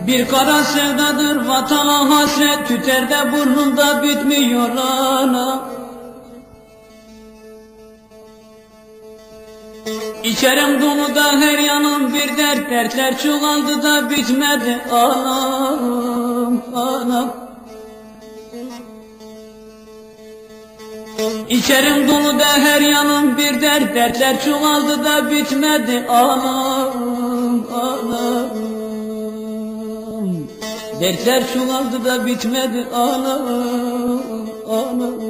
Bir kara sevdadır vatana hasret, tüter de burnunda bitmiyor ana. İçerim dolu da her yanım bir dert, dertler çoğaldı da bitmedi anam, anam. İçerim dolu da her yanım bir dert, dertler çoğaldı da bitmedi anam, anam. Dertler çoğaldı da bitmedi anam, anam.